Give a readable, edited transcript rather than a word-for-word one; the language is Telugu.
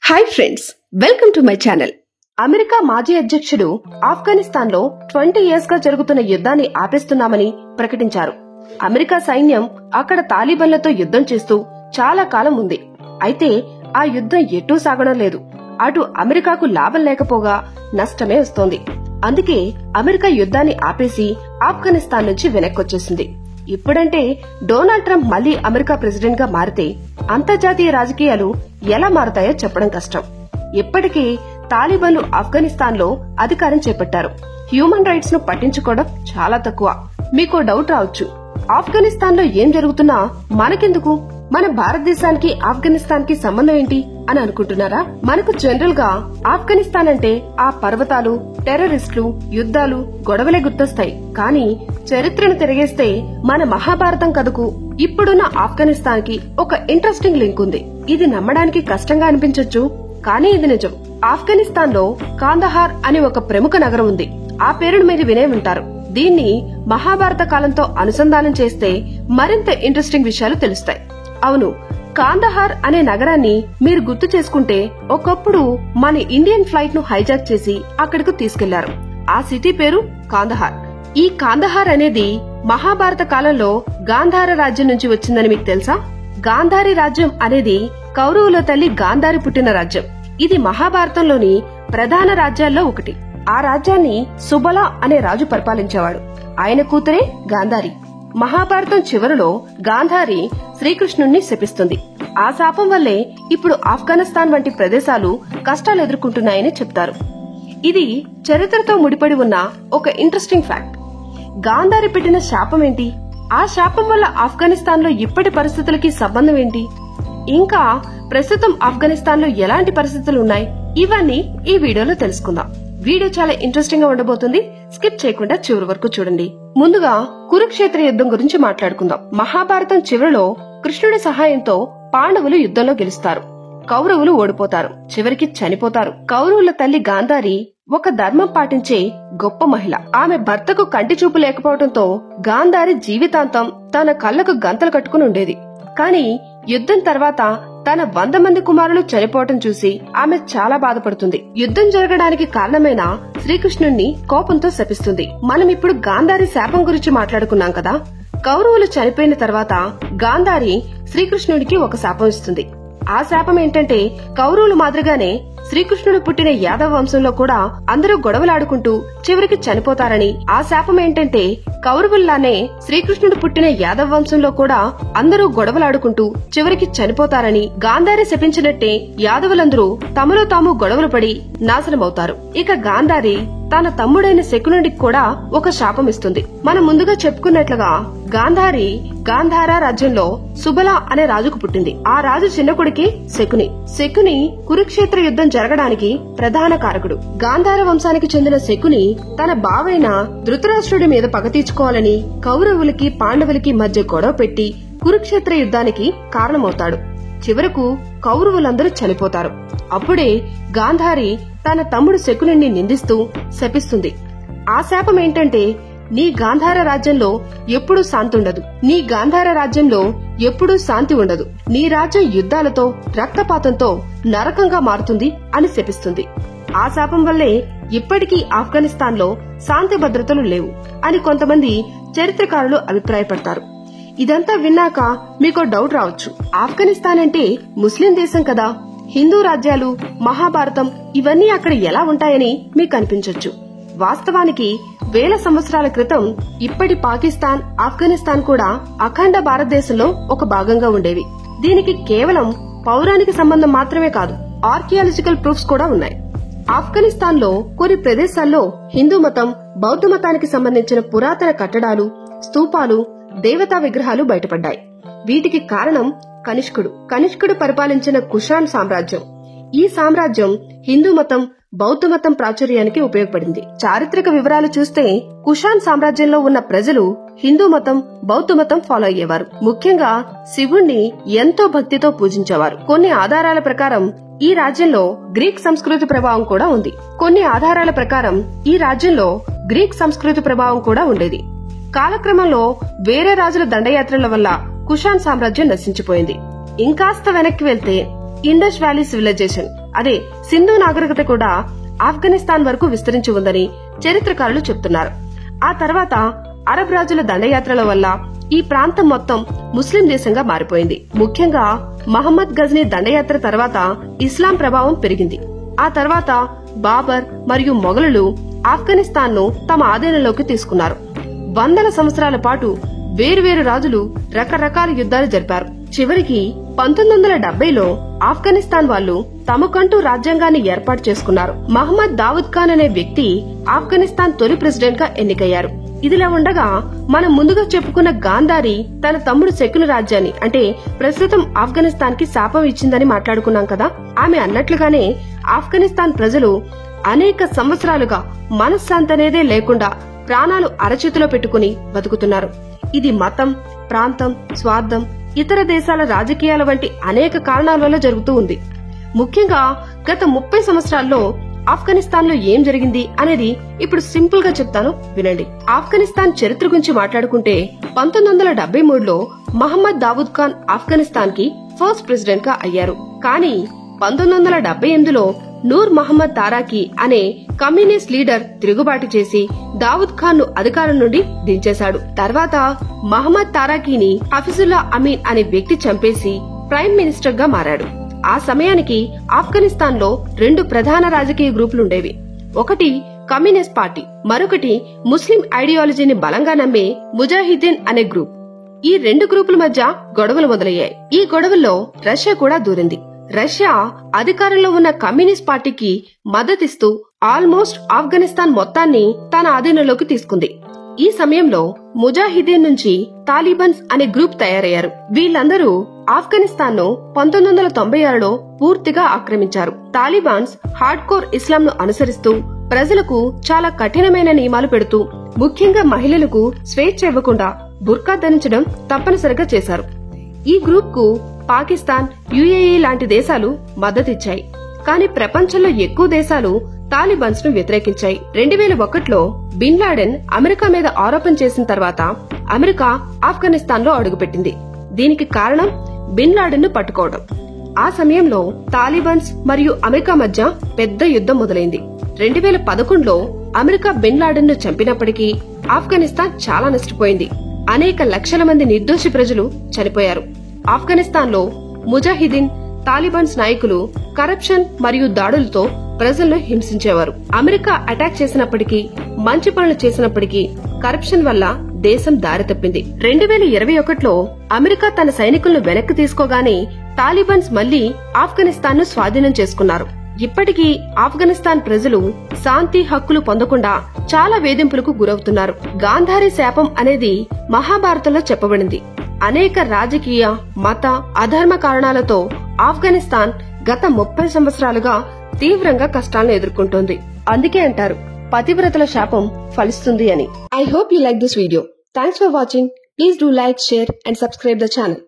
Hi friends, welcome to my channel. America మాజీ అధ్యక్షుడు ఆఫ్ఘనిస్తాన్ లో 20 ఇయర్స్ గా జరుగుతున్న యుద్ధాన్ని ఆపేస్తున్నామని ప్రకటించారు. అమెరికా సైన్యం అక్కడ తాలిబాన్లతో యుద్ధం చేస్తూ చాలా కాలం ఉంది. అయితే ఆ యుద్ధం ఎటూ సాగడం లేదు. అటు అమెరికాకు లాభం లేకపోగా నష్టమే వస్తోంది. అందుకే అమెరికా యుద్ధాన్ని ఆపేసి ఆఫ్ఘనిస్తాన్ నుంచి వెనక్కొచ్చేసింది. ఇప్పుడంటే డొనాల్డ్ ట్రంప్ మళ్లీ అమెరికా ప్రెసిడెంట్ గా మారితే అంతర్జాతీయ రాజకీయాలు ఎలా మారతాయో చెప్పడం కష్టం. ఇప్పటికే తాలిబాన్లు ఆఫ్ఘనిస్తాన్ లో అధికారం చేపట్టారు. హ్యూమన్ రైట్స్ ను పట్టించుకోవడం చాలా తక్కువ. మీకో డౌట్ రావచ్చు, ఆఫ్ఘనిస్తాన్ లో ఏం జరుగుతున్నా మనకెందుకు, మన భారతదేశానికి ఆఫ్ఘనిస్తాన్ కి సంబంధం ఏంటి అని అనుకుంటున్నారా? మనకు జనరల్ గా ఆఫ్ఘనిస్తాన్ అంటే ఆ పర్వతాలు, టెర్రరిస్టులు, యుద్ధాలు, గొడవలే గుర్తొస్తాయి. కానీ చరిత్రను తిరిగేస్తే మన మహాభారతం కథకు ఇప్పుడున్న ఆఫ్ఘనిస్తాన్ కి ఒక ఇంట్రెస్టింగ్ లింక్ ఉంది. ఇది నమ్మడానికి కష్టంగా అనిపించొచ్చు, కానీ ఇది నిజం. ఆఫ్ఘనిస్తాన్ లో కాందహార్ అనే ఒక ప్రముఖ నగరం ఉంది. ఆ పేరును మీరు వినే ఉంటారు. దీన్ని మహాభారత కాలంతో అనుసంధానం చేస్తే మరింత ఇంట్రెస్టింగ్ విషయాలు తెలుస్తాయి. అవును, కాందహార్ అనే నగరాన్ని మీరు గుర్తు చేసుకుంటే ఒకప్పుడు మన ఇండియన్ ఫ్లైట్ ను హైజాక్ చేసి అక్కడకు తీసుకెళ్లారు. ఆ సిటీ పేరు కాందహార్. ఈ కాందహార్ అనేది మహాభారత కాలంలో గాంధార రాజ్యం నుంచి వచ్చిందని మీకు తెలుసా? గాంధారి రాజ్యం అనేది కౌరవుల తల్లి గాంధారి పుట్టిన రాజ్యం. ఇది మహాభారతంలోని ప్రధాన రాజ్యాల్లో ఒకటి. ఆ రాజ్యాన్ని సుబల అనే రాజు పరిపాలించేవాడు. ఆయన కూతురే గాంధారి. మహాభారతం చివరిలో గాంధారి శ్రీకృష్ణుణ్ణి శపిస్తుంది. ఆ శాపం వల్లే ఇప్పుడు ఆఫ్ఘనిస్తాన్ వంటి ప్రదేశాలు కష్టాలు ఎదుర్కొంటున్నాయని చెప్తారు. ఇది చరిత్రతో ముడిపడి ఉన్న ఒక ఇంట్రెస్టింగ్ ఫ్యాక్ట్. గాంధారి పెట్టిన శాపం ఏంటి? ఆ శాపం వల్ల ఆఫ్ఘనిస్తాన్ లో ఇప్పటి పరిస్థితులకి సంబంధం ఏంటి? ఇంకా ప్రస్తుతం ఆఫ్ఘనిస్తాన్ లో ఎలాంటి పరిస్థితులు ఉన్నాయి? ఇవన్నీ ఈ వీడియోలో తెలుసుకుందాం. వీడియో చాలా ఇంట్రెస్టింగ్ గా ఉండబోతుంది. స్కిప్ చేయకుండా చివరి వరకు చూడండి. ముందుగా కురుక్షేత్ర యుద్ధం గురించి మాట్లాడుకుందాం. మహాభారతం చివరిలో కృష్ణుడి సహాయంతో పాండవులు యుద్ధంలో గెలుస్తారు. కౌరవులు ఓడిపోతారు, చివరికి చనిపోతారు. కౌరవుల తల్లి గాంధారి ఒక ధర్మం పాటించే గొప్ప మహిళ. ఆమె భర్తకు కంటి చూపు లేకపోవడంతో గాంధారి జీవితాంతం తన కళ్లకు గంతలు కట్టుకుని ఉండేది. కాని యుద్ధం తర్వాత తన 100 మంది కుమారులు చనిపోవటం చూసి ఆమె చాలా బాధపడుతుంది. యుద్ధం జరగడానికి కారణమైన శ్రీకృష్ణుణ్ణి కోపంతో శపిస్తుంది. మనం ఇప్పుడు గాంధారి శాపం గురించి మాట్లాడుకున్నాం కదా. కౌరవులు చనిపోయిన తర్వాత గాంధారి శ్రీకృష్ణుడికి ఒక శాపం ఇస్తుంది. ఆ శాపం ఏంటంటే, కౌరవులు మాదిరిగానే శ్రీకృష్ణుడు పుట్టిన యాదవ వంశంలో కూడా అందరూ గొడవలాడుకుంటూ చివరికి చనిపోతారని. ఆ శాపం ఏంటంటే, కౌరవుల్లానే శ్రీకృష్ణుడు పుట్టిన యాదవ వంశంలో కూడా అందరూ గొడవలాడుకుంటూ చివరికి చనిపోతారని. గాంధారి శపించినట్టే యాదవులందరూ తమలో తాము గొడవలు పడి నాశనమవుతారు. ఇక గాంధారి తన తమ్ముడైన శకునుడికి కూడా ఒక శాపం ఇస్తుంది. మనం ముందుగా చెప్పుకున్నట్లుగా గాంధారి గాంధార రాజ్యంలో సుబల అనే రాజుకు పుట్టింది. ఆ రాజు చిన్న కొడుకే శకుని. శకుని కురుక్షేత్ర యుద్ధం జరగడానికి ప్రధాన కారకుడు. గాంధార వంశానికి చెందిన శకుని తన బావైన ధృతరాష్ట్రుడి మీద పగ తీర్చుకోవాలని కౌరవులకి పాండవులకి మధ్య గొడవ పెట్టి కురుక్షేత్ర యుద్ధానికి కారణమవుతాడు. చివరకు కౌరవులందరూ చనిపోతారు. అప్పుడే గాంధారి తన తమ్ముడు శకునుణ్ణి నిందిస్తూ శపిస్తుంది. ఆ శాపం ఏంటంటే, నీ గాంధార రాజ్యంలో ఎప్పుడూ శాంతి ఉండదు, నీ గాంధార రాజ్యంలో ఎప్పుడూ శాంతి ఉండదు, నీ రాజ్యం యుద్ధాలతో రక్తపాతంతో నరకంగా మారుతుంది అని శపిస్తుంది. ఆ శాపం వల్లే ఇప్పటికీ ఆఫ్ఘనిస్తాన్ లో శాంతి భద్రతలు లేవు అని కొంతమంది చరిత్రకారులు అభిప్రాయపడతారు. ఇదంతా విన్నాక మీకో డౌట్ రావచ్చు, ఆఫ్ఘనిస్తాన్ అంటే ముస్లిం దేశం కదా, హిందూ రాజ్యాలు, మహాభారతం ఇవన్నీ అక్కడ ఎలా ఉంటాయని మీకు అనిపించొచ్చు. వాస్తవానికి వేల సంవత్సరాల క్రితం ఇప్పటి పాకిస్తాన్, ఆఫ్ఘనిస్తాన్ కూడా అఖండ భారతదేశంలో ఒక భాగంగా ఉండేవి. దీనికి కేవలం పౌరాణిక సంబంధం మాత్రమే కాదు, ఆర్కియాలజికల్ ప్రూఫ్స్ కూడా ఉన్నాయి. ఆఫ్ఘనిస్తాన్ లో కొన్ని ప్రదేశాల్లో హిందూ మతం, బౌద్ధ మతానికి సంబంధించిన పురాతన కట్టడాలు, స్తూపాలు, దేవతా విగ్రహాలు బయటపడ్డాయి. వీటికి కారణం కనిష్కుడు పరిపాలించిన కుషాన్ సామ్రాజ్యం. ఈ సామ్రాజ్యం హిందూ మతం, బౌద్ధ మతం ప్రాచుర్యానికి ఉపయోగపడింది. చారిత్రక వివరాలు చూస్తే కుషాన్ సామ్రాజ్యంలో ఉన్న ప్రజలు హిందూ మతం, బౌద్ధ మతం ఫాలో అయ్యేవారు. ముఖ్యంగా శివుణ్ణి ఎంతో భక్తితో పూజించేవారు. కొన్ని ఆధారాల ప్రకారం ఈ రాజ్యంలో గ్రీక్ సంస్కృతి ప్రభావం కూడా ఉంది. కొన్ని ఆధారాల ప్రకారం ఈ రాజ్యంలో గ్రీక్ సంస్కృతి ప్రభావం కూడా ఉండేది. కాలక్రమంలో వేరే రాజుల దండయాత్రల వల్ల కుషాన్ సామ్రాజ్యం నశించిపోయింది. ఇంకాస్త వెనక్కి వెళ్తే ఇండస్ వ్యాలీ సివిలైజేషన్ అదే సింధు నాగరికత కూడా ఆఫ్ఘనిస్తాన్ వరకు విస్తరించి ఉందని చరిత్రకారులు చెప్తున్నారు. ఆ తర్వాత అరబ్ రాజుల దండయాత్రల వల్ల ఈ ప్రాంతం మొత్తం ముస్లిం దేశంగా మారిపోయింది. ముఖ్యంగా మహమ్మద్ గజ్నీ దండయాత్ర తర్వాత ఇస్లాం ప్రభావం పెరిగింది. ఆ తర్వాత బాబర్ మరియు మొఘలులు ఆఫ్ఘనిస్తాన్ ను తమ ఆధీనంలోకి తీసుకున్నారు. వందల సంవత్సరాల పాటు వేరువేరు రాజులు రకరకాల యుద్ధాలు జరిపారు. చివరికి 1970లో ఆఫ్ఘనిస్తాన్ వాళ్ళు తమకంటూ రాజ్యాంగాన్ని ఏర్పాటు చేసుకున్నారు. మహమ్మద్ దావుద్ ఖాన్ అనే వ్యక్తి ఆఫ్ఘనిస్తాన్ తొలి ప్రెసిడెంట్ గా ఎన్నికయ్యారు. ఇదిలా ఉండగా మనం ముందుగా చెప్పుకున్న గాంధారి తన తమ్ముడు శకుని రాజ్యాన్ని అంటే ప్రస్తుతం ఆఫ్ఘనిస్తాన్ కి శాపం ఇచ్చిందని మాట్లాడుకున్నాం కదా. ఆమె అన్నట్లుగానే ఆఫ్ఘనిస్తాన్ ప్రజలు అనేక సంవత్సరాలుగా మనశ్శాంతి అనేదే లేకుండా ప్రాణాలు అరచేతిలో పెట్టుకుని బతుకుతున్నారు. ఇది మతం, ప్రాంతం, స్వార్థం, ఇతర దేశాల రాజకీయాల వంటి అనేక కారణాల వల్ల జరుగుతూ ఉంది. ముఖ్యంగా గత 30 సంవత్సరాల్లో ఆఫ్ఘనిస్తాన్ లో ఏం జరిగింది అనేది ఇప్పుడు సింపుల్ గా చెప్తాను, వినండి. ఆఫ్ఘనిస్తాన్ చరిత్ర గురించి మాట్లాడుకుంటే 1973లో మహమ్మద్ దావుద్ ఖాన్ ఆఫ్ఘనిస్తాన్ కి ఫస్ట్ ప్రెసిడెంట్ గా అయ్యారు. కానీ 1978లో నూర్ మహమ్మద్ తారాకి అనే కమ్యూనిస్ట్ లీడర్ తిరుగుబాటు చేసి దావుద్ ఖాన్ ను అధికారం నుండి దించేశాడు. తర్వాత మహమ్మద్ తారాకీని హఫీజుల్లా అమీన్ అనే వ్యక్తి చంపేసి ప్రైమ్ మినిస్టర్ గా మారాడు. ఆ సమయానికి ఆఫ్ఘనిస్తాన్ లో 2 ప్రధాన రాజకీయ గ్రూపులుండేవి. ఒకటి కమ్యూనిస్ట్ పార్టీ, మరొకటి ముస్లిం ఐడియాలజీని బలంగా నమ్మే ముజాహిద్దీన్ అనే గ్రూప్. ఈ 2 గ్రూపుల మధ్య గొడవలు మొదలయ్యాయి. ఈ గొడవల్లో రష్యా కూడా దూరింది. రష్యా అధికారంలో ఉన్న కమ్యూనిస్ట్ పార్టీకి మద్దతిస్తూ ఆల్మోస్ట్ ఆఫ్ఘనిస్తాన్ మొత్తాన్ని తన ఆధీనంలోకి తీసుకుంది. ఈ సమయంలో ముజాహిద్దీన్ నుంచి తాలిబాన్స్ అనే గ్రూప్ తయారయ్యారు. వీళ్ళందరూ ఆఫ్ఘనిస్తాన్ ను 1996లో పూర్తిగా ఆక్రమించారు. తాలిబాన్స్ హార్డ్ కోర్ ఇస్లాం ను అనుసరిస్తూ ప్రజలకు చాలా కఠినమైన నియమాలు పెడుతూ ముఖ్యంగా మహిళలకు స్వేచ్ఛ ఇవ్వకుండా బుర్కా ధరించడం తప్పనిసరిగా చేశారు. ఈ గ్రూప్ కు పాకిస్తాన్, యుఏఈ లాంటి దేశాలు మద్దతిచ్చాయి. కానీ ప్రపంచంలో ఎక్కువ దేశాలు తాలిబాన్స్ ను వ్యతిరేకించాయి. 2001లో బిన్ లాడెన్ అమెరికా మీద ఆరోపణ చేసిన తర్వాత అమెరికా ఆఫ్ఘనిస్తాన్ లో అడుగుపెట్టింది. దీనికి కారణం బిన్ లాడెన్ ను పట్టుకోవడం. ఆ సమయంలో తాలిబాన్స్ మరియు అమెరికా మధ్య పెద్ద యుద్ధం మొదలైంది. 2011లో అమెరికా బిన్ లాడెన్ ను చంపినప్పటికీ ఆఫ్ఘనిస్తాన్ చాలా నష్టపోయింది. అనేక లక్షల మంది నిర్దోషి ప్రజలు చనిపోయారు. ఆఫ్ఘనిస్తాన్ లో ముజాహిద్దీన్, తాలిబాన్స్ నాయకులు కరప్షన్ మరియు దాడులతో ప్రజలను హింసించేవారు. అమెరికా అటాక్ చేసినప్పటికీ, మంచి పనులు చేసినప్పటికీ కరప్షన్ వల్ల దేశం దారి తప్పింది. 2021లో అమెరికా తన సైనికులను వెనక్కి తీసుకోగానే తాలిబాన్స్ మళ్లీ ఆఫ్ఘనిస్తాన్ ను స్వాధీనం చేసుకున్నారు. ఇప్పటికీ ఆఫ్ఘనిస్తాన్ ప్రజలు శాంతి హక్కులు పొందకుండా చాలా వేధింపులకు గురవుతున్నారు. గాంధారి శాపం అనేది మహాభారతంలో చెప్పబడింది. అనేక రాజకీయ, మత, అధర్మ కారణాలతో ఆఫ్ఘనిస్తాన్ గత 30 సంవత్సరాలుగా తీవ్రంగా కష్టాలను ఎదుర్కొంటోంది. అందుకే అంటారు పతివ్రతల శాపం ఫలిస్తుంది అని. I hope you like this video. Thanks for watching. Please do like, share and subscribe the channel.